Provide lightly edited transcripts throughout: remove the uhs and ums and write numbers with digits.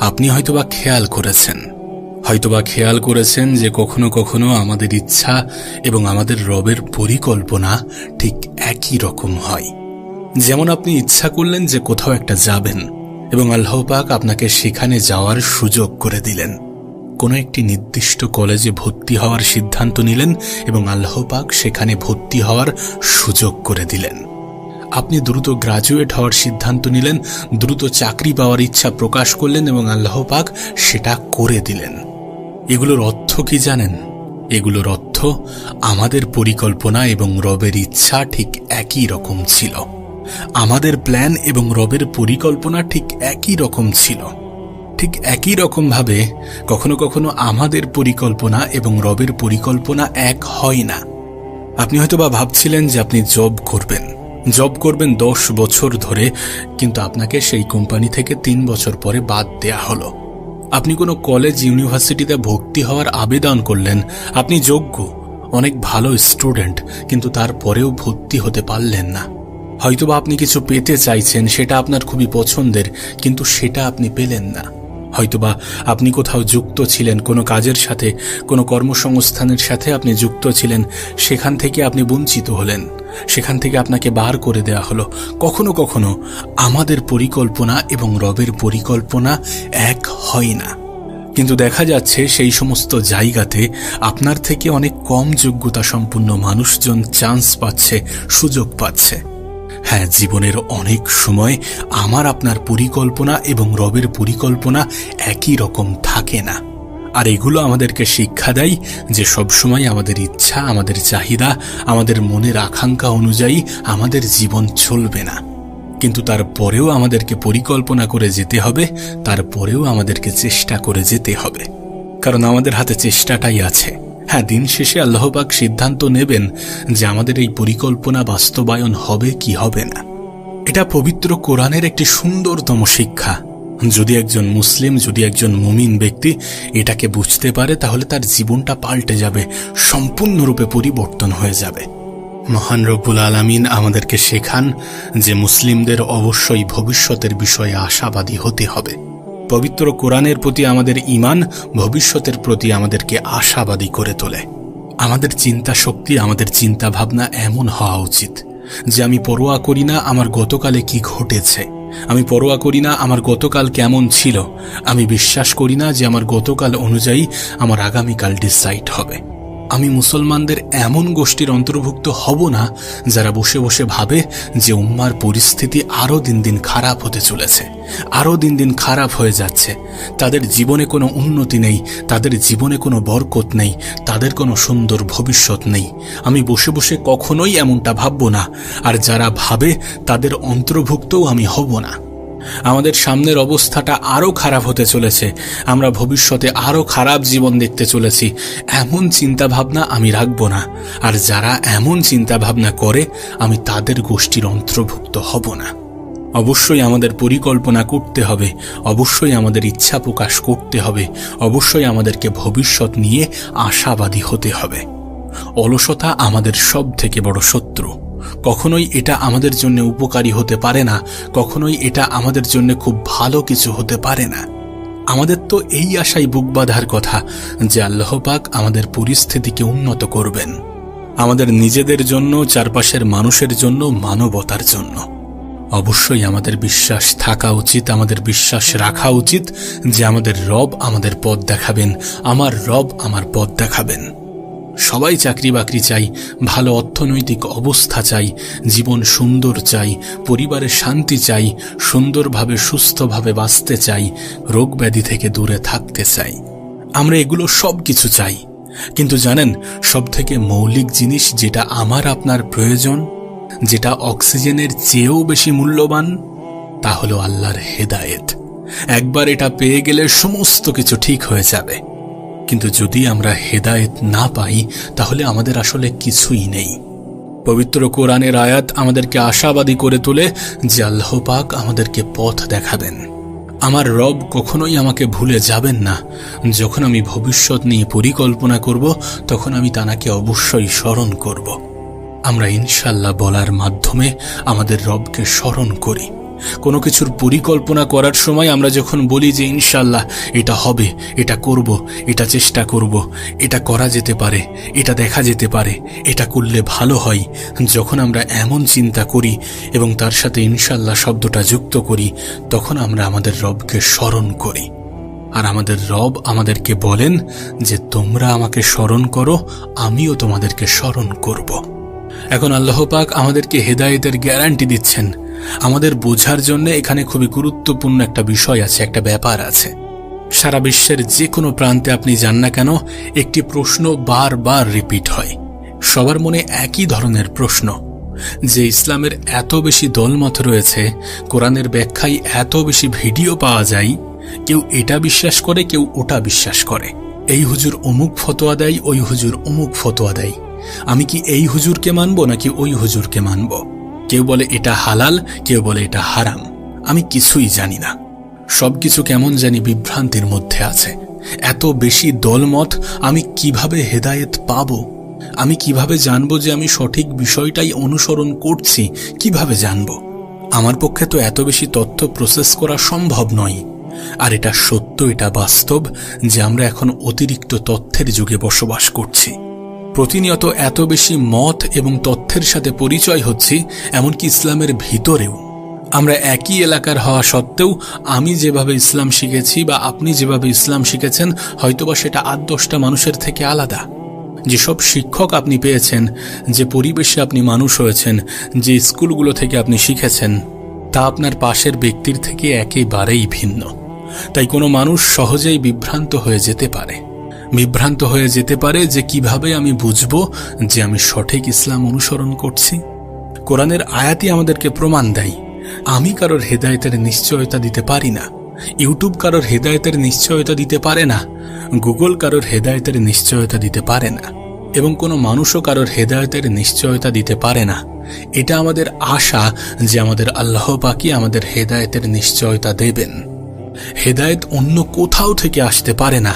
আপনি হয়তোবা খেয়াল করেছেন যে কখনো কখনো আমাদের ইচ্ছা এবং আমাদের রবের পরিকল্পনা ঠিক একই রকম হয়। যেমন আপনি ইচ্ছা করলেন যে কোথাও একটা যাবেন এবং আল্লাহ পাক আপনাকে সেখানে যাওয়ার সুযোগ করে দিলেন। কোনো একটি নির্দিষ্ট কলেজে ভর্তি হওয়ার সিদ্ধান্ত নিলেন এবং আল্লাহ পাক সেখানে ভর্তি হওয়ার সুযোগ করে দিলেন। আপনি দ্রুত গ্রাজুয়েট হওয়ার সিদ্ধান্ত নিলেন, দ্রুত চাকরি পাওয়ার ইচ্ছা প্রকাশ করলেন এবং আল্লাহ পাক সেটা করে দিলেন। এগুলোর অর্থ কি জানেন? এগুলোর অর্থ আমাদের পরিকল্পনা এবং রবের ইচ্ছা ঠিক একই রকম ছিল। আমাদের প্ল্যান এবং রবের পরিকল্পনা ঠিক একই রকম ছিল। ঠিক একই রকমভাবে কখনো কখনো আমাদের পরিকল্পনা এবং রবের পরিকল্পনা এক হয় না। আপনি হয়তোবা ভাবছিলেন যে আপনি জব করবেন 10 বছর ধরে, কিন্তু আপনাকে সেই কোম্পানি থেকে 3 বছর পরে বাদ দেয়া হলো। আপনি কোনো কলেজ ইউনিভার্সিটিতে ভর্তি হওয়ার আবেদন করলেন, আপনি যোগ্য, অনেক ভালো স্টুডেন্ট, কিন্তু তারপরেও ভর্তি হতে পারলেন না। হয়তোবা আপনি কিছু পেতে চাইছেন, সেটা আপনার খুবই পছন্দের, কিন্তু সেটা আপনি পেলেন না। হয়তোবা আপনি কোথাও যুক্ত ছিলেন, কোনো কাজের সাথে, কোনো কর্মসংস্থানের সাথে আপনি যুক্ত ছিলেন, সেখান থেকে আপনি বঞ্চিত হলেন, সেখান থেকে আপনাকে বার করে দেয়া হলো। কখনো কখনো আমাদের পরিকল্পনা এবং রবের পরিকল্পনা এক হয় না, কিন্তু দেখা যাচ্ছে সেই সমস্ত জায়গাতে আপনার থেকে অনেক কম যোগ্যতা সম্পন্ন মানুষজন চান্স পাচ্ছে, সুযোগ পাচ্ছে। হ্যাঁ, জীবনের অনেক সময় আমার আপনার পরিকল্পনা এবং রবের পরিকল্পনা একই রকম থাকে না। আর এগুলো আমাদেরকে শিক্ষা দেয় যে সবসময় আমাদের ইচ্ছা, আমাদের চাহিদা, আমাদের মনের আকাঙ্ক্ষা অনুযায়ী আমাদের জীবন চলবে না। কিন্তু তারপরেও আমাদেরকে পরিকল্পনা করে যেতে হবে, তারপরেও আমাদেরকে চেষ্টা করে যেতে হবে, কারণ আমাদের হাতে চেষ্টাটাই আছে। হ্যাঁ, দিন শেষে আল্লাহ পাক সিদ্ধান্ত নেবেন যে আমাদের এই পরিকল্পনা বাস্তবায়ন হবে কি হবে না। এটা পবিত্র কোরআনের একটি সুন্দরতম শিক্ষা। যদি একজন মুসলিম, যদি একজন মুমিন ব্যক্তি এটাকে বুঝতে পারে, তাহলে তার জীবনটা পাল্টে যাবে, সম্পূর্ণরূপে পরিবর্তন হয়ে যাবে। মহান রব্বুল আলামিন আমাদেরকে শেখান যে মুসলিমদের অবশ্যই ভবিষ্যতের বিষয়ে আশাবাদী হতে হবে। পবিত্র কোরআনের প্রতি আমাদের ঈমান ভবিষ্যতের প্রতি আমাদেরকে আশাবাদী করে তোলে। আমাদের চিন্তা শক্তি, আমাদের চিন্তা ভাবনা এমন হওয়া উচিত যে আমি পরোয়া করি না আমার গতকালে কি ঘটেছে, আমি পরোয়া করি না আমার গতকাল কেমন ছিল, আমি বিশ্বাস করি না যে আমার গতকাল অনুযায়ী আমার আগামীকাল ডিসাইড হবে। আমি মুসলমানদের এমন গোষ্ঠীর অন্তর্ভুক্ত হব না যারা বসে বসে ভাবে যে উম্মার পরিস্থিতি আরও দিন দিন খারাপ হতে চলেছে, আরও দিন দিন খারাপ হয়ে যাচ্ছে, তাদের জীবনে কোনো উন্নতি নেই, তাদের জীবনে কোনো বরকত নেই, তাদের কোনো সুন্দর ভবিষ্যৎ নেই। আমি বসে বসে কখনোই এমনটা ভাবব না, আর যারা ভাবে তাদের অন্তর্ভুক্তও আমি হব না। আমাদের সামনের অবস্থাটা আরও খারাপ হতে চলেছে, আমরা ভবিষ্যতে আরও খারাপ জীবন দেখতে চলেছি, এমন চিন্তাভাবনা আমি রাখব না। আর যারা এমন চিন্তাভাবনা করে, আমি তাদের গোষ্ঠীর অন্তর্ভুক্ত হব না। অবশ্যই আমাদের পরিকল্পনা করতে হবে, অবশ্যই আমাদের ইচ্ছা প্রকাশ করতে হবে, অবশ্যই আমাদেরকে ভবিষ্যৎ নিয়ে আশাবাদী হতে হবে। অলসতা আমাদের সব থেকে বড় শত্রু। কখনোই এটা আমাদের জন্য উপকারী হতে পারে না, কখনোই এটা আমাদের জন্য খুব ভালো কিছু হতে পারে না। আমাদের তো এই আশাই বুক বাঁধার কথা যে আল্লাহ পাক আমাদের পরিস্থিতিকে উন্নত করবেন, আমাদের নিজেদের জন্য, চারপাশের মানুষের জন্য, মানবতার জন্য। অবশ্যই আমাদের বিশ্বাস থাকা উচিত, আমাদের বিশ্বাস রাখা উচিত যে আমাদের রব আমাদের পথ দেখাবেন, আমার রব আমার পথ দেখাবেন। সবাই চাকরি বাকরি চাই, ভালো অর্থনৈতিক অবস্থা চাই, জীবন সুন্দর চাই, পরিবারের শান্তি চাই, সুন্দরভাবে সুস্থভাবে বাঁচতে চাই, রোগ ব্যাধি থেকে দূরে থাকতে চাই। আমরা এগুলো সব কিছু চাই, কিন্তু জানেন সবথেকে মৌলিক জিনিস যেটা আমার আপনার প্রয়োজন, যেটা অক্সিজেনের চেয়েও বেশি মূল্যবান, তা হলো আল্লাহর হেদায়েত। একবার এটা পেয়ে গেলে সমস্ত কিছু ঠিক হয়ে যাবে। কিন্তু যদি আমরা হেদায়েত না পাই, তাহলে আমাদের আসলে কিছুই নেই। পবিত্র কোরআনের আয়াত আমাদেরকে আশাবাদী করে তোলে যে আল্লাহ পাক আমাদেরকে পথ দেখাবেন। আমার রব কখনোই আমাকে ভুলে যাবেন না। যখন আমি ভবিষ্যৎ নিয়ে পরিকল্পনা করব, তখন আমি তাকে অবশ্যই স্মরণ করব। আমরা ইনশাল্লাহ বলার মাধ্যমে আমাদের রবকে স্মরণ করি। কোনো কিছুর পরিকল্পনা করার সময় আমরা যখন বলি যে ইনশাল্লাহ এটা হবে, এটা করব, এটা চেষ্টা করব, এটা করা যেতে পারে, এটা দেখা যেতে পারে, এটা করলে ভালো হয়, যখন আমরা এমন চিন্তা করি এবং তার সাথে ইনশাল্লাহ শব্দটা যুক্ত করি, তখন আমরা আমাদের রবকে স্মরণ করি। আর আমাদের রব আমাদেরকে বলেন যে তোমরা আমাকে স্মরণ করো, আমিও তোমাদেরকে স্মরণ করব। এখন আল্লাহ পাক আমাদেরকে হেদায়েতের গ্যারান্টি দিচ্ছেন। আমাদের বোঝার জন্য এখানে খুবই গুরুত্বপূর্ণ একটা বিষয় আছে, একটা ব্যাপার আছে। সারা বিশ্বের যে কোনো প্রান্তে আপনি যান না কেন, একটি প্রশ্ন বারবার রিপিট হয়। সবার মনে একই ধরনের প্রশ্ন যে ইসলামের এত বেশি দলমত রয়েছে, কোরআনের ব্যাখ্যায় এত বেশি ভিডিও পাওয়া যায়, কেউ এটা বিশ্বাস করে, কেউ ওটা বিশ্বাস করে। এই হুজুর অমুক ফতোয়া দেয়, ওই হুজুর অমুক ফতোয়া দেয়। আমি কি এই হুজুরকে মানব নাকি ওই হুজুরকে মানব? কেউ বলে এটা হালাল, কেউ বলে এটা হারাম। আমি কিছুই জানি না। সবকিছু কেমন জানি বিভ্রান্তির মধ্যে আছে। এত বেশি দলমত, আমি কিভাবে হেদায়েত পাব? আমি কিভাবে জানব যে আমি সঠিক বিষয়টাই অনুসরণ করছি? কিভাবে জানব? আমার পক্ষে তো এত বেশি তথ্য প্রসেস করা সম্ভব নয়। আর এটা সত্য, এটা বাস্তব যে আমরা এখন অতিরিক্ত তথ্যের যুগে বসবাস করছি। প্রতিনিয়ত এত বেশি মত এবং তথ্যের সাথে পরিচয় হচ্ছি, এমনকি ইসলামের ভিতরেও। আমরা একই এলাকার হওয়া সত্ত্বেও আমি যেভাবে ইসলাম শিখেছি বা আপনি যেভাবে ইসলাম শিখেছেন, হয়তোবা সেটা 8-10টা মানুষের থেকে আলাদা। যেসব শিক্ষক আপনি পেয়েছেন, যে পরিবেশে আপনি মানুষ হয়েছেন, যে স্কুলগুলো থেকে আপনি শিখেছেন, তা আপনার পাশের ব্যক্তির থেকে একেবারেই ভিন্ন। তাই কোনো মানুষ সহজেই বিভ্রান্ত হয়ে যেতে পারে। বিভ্রান্ত হয়ে যেতে পারে যে কিভাবে আমি বুঝব যে আমি সঠিক ইসলাম অনুসরণ করছি। কোরআনের আয়াতই আমাদেরকে প্রমাণ দেয়। আমি কারোর হেদায়েতের নিশ্চয়তা দিতে পারি না। ইউটিউব কারোর হেদায়েতের নিশ্চয়তা দিতে পারে না। গুগল কারোর হেদায়েতের নিশ্চয়তা দিতে পারে না। এবং কোনো মানুষও কারোর হেদায়েতের নিশ্চয়তা দিতে পারে না। এটা আমাদের আশা যে আমাদের আল্লাহ পাকই আমাদের হেদায়েতের নিশ্চয়তা দেবেন। হেদায়েত অন্য কোথাও থেকে আসতে পারে না।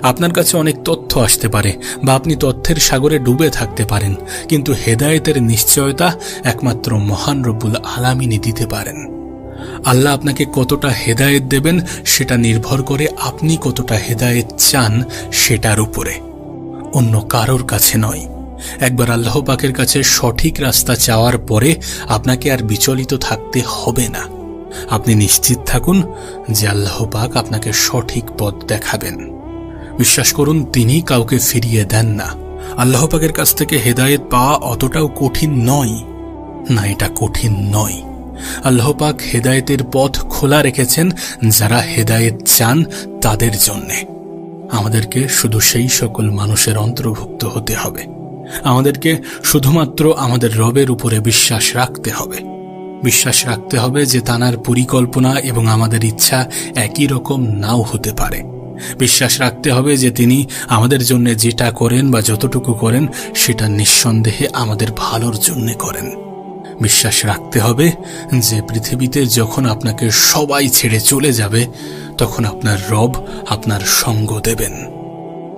আপনার কাছে অনেক তথ্য আসতে পারে বা আপনি তথ্যের সাগরে ডুবে থাকতে পারেন, কিন্তু হেদায়েতের নিশ্চয়তা একমাত্র মহান রব্বুল আলামিনই দিতে পারেন। আল্লাহ আপনাকে কতটা হেদায়েত দেবেন সেটা নির্ভর করে আপনি কতটা হেদায়েত চান সেটার উপরে, অন্য কারোর কাছে নয়। একবার আল্লাহ পাকের কাছে সঠিক রাস্তা চাওয়ার পরে আপনাকে আর বিচলিত থাকতে হবে না। আপনি নিশ্চিত থাকুন যে আল্লাহ পাক আপনাকে সঠিক পথ দেখাবেন। বিশ্বাস করুন, তিনি কাউকে ফিরিয়ে দেন না। আল্লাহ পাকের কাছ থেকে হেদায়েত পাওয়া অতটাও কঠিন নয়। না, এটা কঠিন নয়। আল্লাহ পাক হেদায়েতের পথ খোলা রেখেছেন যারা হেদায়েত চান তাদের জন্যে। আমাদেরকে শুধু সেই সকল মানুষের অন্তর্ভুক্ত হতে হবে। আমাদেরকে শুধুমাত্র আমাদের রবের উপরে বিশ্বাস রাখতে হবে। বিশ্বাস রাখতে হবে যে তাঁর পরিকল্পনা এবং আমাদের ইচ্ছা একই রকম নাও হতে পারে। বিশ্বাস রাখতে হবে যে তিনি আমাদের জন্য যেটা করেন বা যতটুকু করেন সেটা নিঃসন্দেহে আমাদের ভালোর জন্য করেন। বিশ্বাস রাখতে হবে যে পৃথিবীতে যখন আপনাকে সবাই ছেড়ে চলে যাবে, তখন আপনার রব আপনার সঙ্গ দেবেন।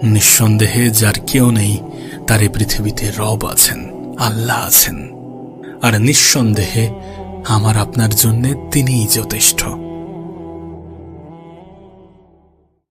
নিঃসন্দেহে যার কেউ নেই, তার এই পৃথিবীতে রব আছেন, আল্লাহ আছেন। আর নিঃসন্দেহে আমার আপনার জন্য তিনিই যথেষ্ট।